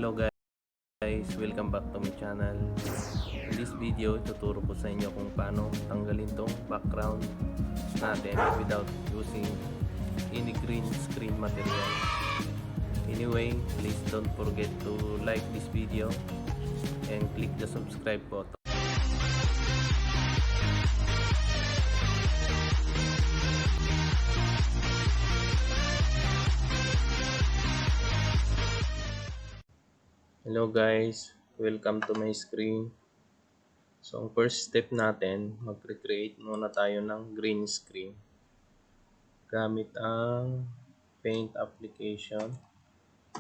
Hello guys, welcome back to my channel. In this video, tuturo ko sa inyo kung paano tanggalin tong background natin without using any green screen material. Anyway, please don't forget to like this video and click the subscribe button. Hello guys, welcome to my screen. So ang first step natin, mag-recreate muna tayo ng green screen gamit ang Paint application.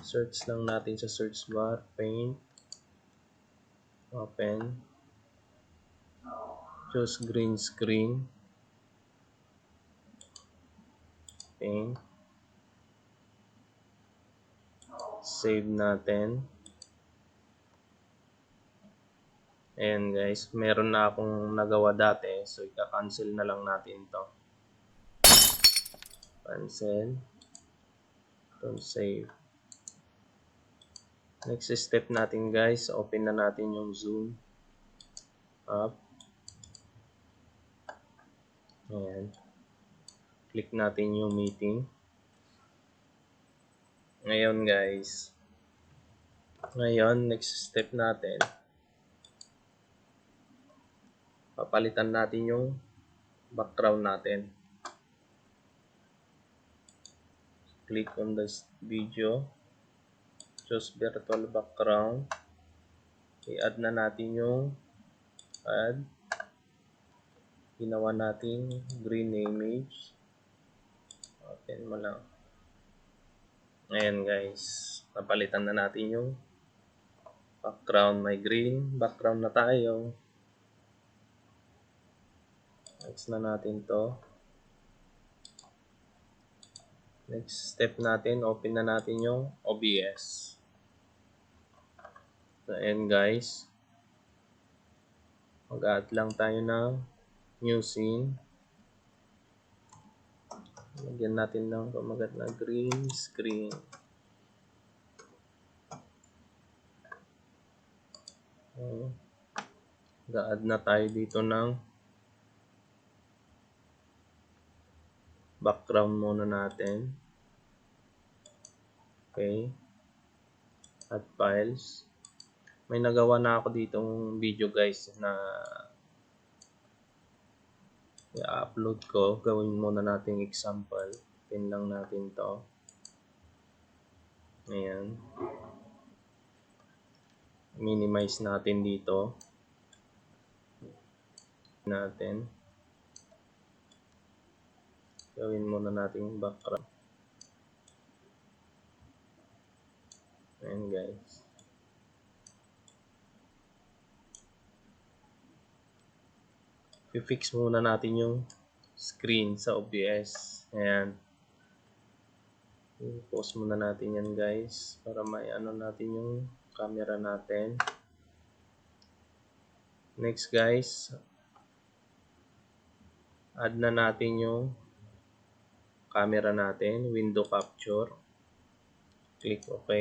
Search lang natin sa search bar, Paint, open, choose green screen, Paint, save natin. Ayan guys, meron na akong nagawa dati, so ika-cancel na lang natin to. Cancel. Don't save. Next step natin guys, open na natin yung zoom up. Ayan. Click natin yung meeting. Ngayon guys, next step natin, papalitan natin yung background natin. Click on this video, choose virtual background, i-add na natin yung add, ginawa natin green image, open mo lang. Ayan guys, napalitan na natin yung background, may green background na tayo. Next na natin to. Next step natin, open na natin yung OBS. So, ayan guys, mag-add lang tayo ng new scene. Lagyan natin ng pamagat na green screen. Mag-add na tayo dito ng background muna natin. Okay. Add files. May nagawa na ako ditong video guys na i-upload ko. Gawin muna natin example. Pin lang natin to. Ayan. Minimize natin dito. Gawin muna natin yung background. Ayan guys. I-fix muna natin yung screen sa OBS. Ayan. I-pause muna natin yan guys para may ano natin yung camera natin. Next guys, add na natin yung camera natin, window capture. Click OK.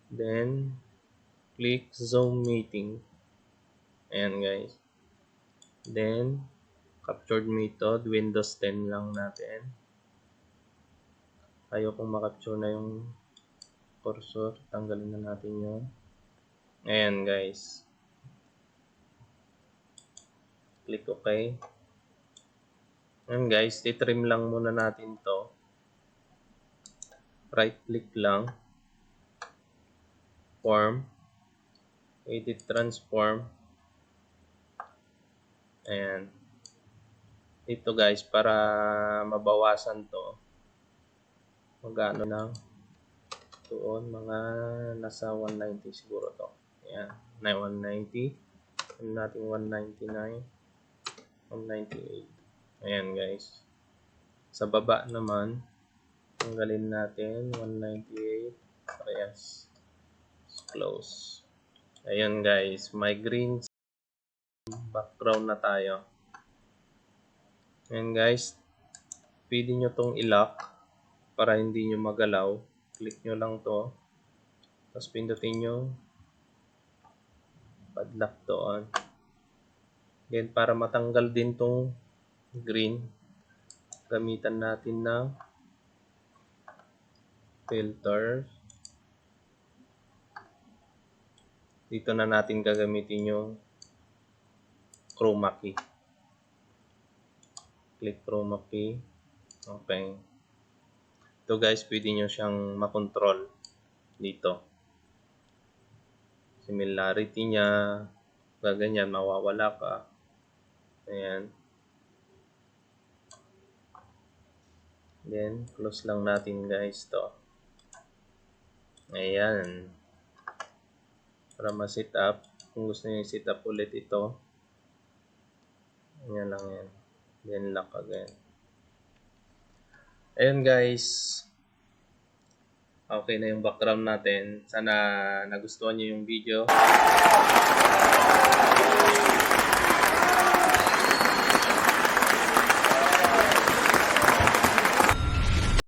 Then click zoom meeting. Ayan guys. Then captured method, Windows 10 lang natin. Ayokong makapture na yung cursor, tanggalin na natin yun. Ayan guys. Click OK. Ayan guys, i-trim lang muna natin to. Right click lang. Form. Edit transform. Ayan. Dito guys, para mabawasan to, magano lang doon, mga nasa 190 siguro to. Ayan, 190. Ano natin 199, 198. Ayan guys. Sa baba naman, tanggalin natin 198. Parehas. Close. Ayan guys, may green background na tayo. Ayan guys, pwede nyo tong i-lock para hindi nyo magalaw. Click nyo lang to. Tapos pindutin nyo padlock doon. Then para matanggal din tong green, gamitan natin ng filter. Dito na natin gagamitin yung chroma key. Click chroma key. Okay. Ito guys, pwede nyo siyang makontrol dito. Similarity niya, gaganyan, mawawala ka. Ayan. Then, close lang natin guys to. Ayan. Para ma-set up. Kung gusto nyo i-set up ulit ito. Ayan lang yan. Then, lock again. Ayan guys. Okay na yung background natin. Sana nagustuhan nyo yung video.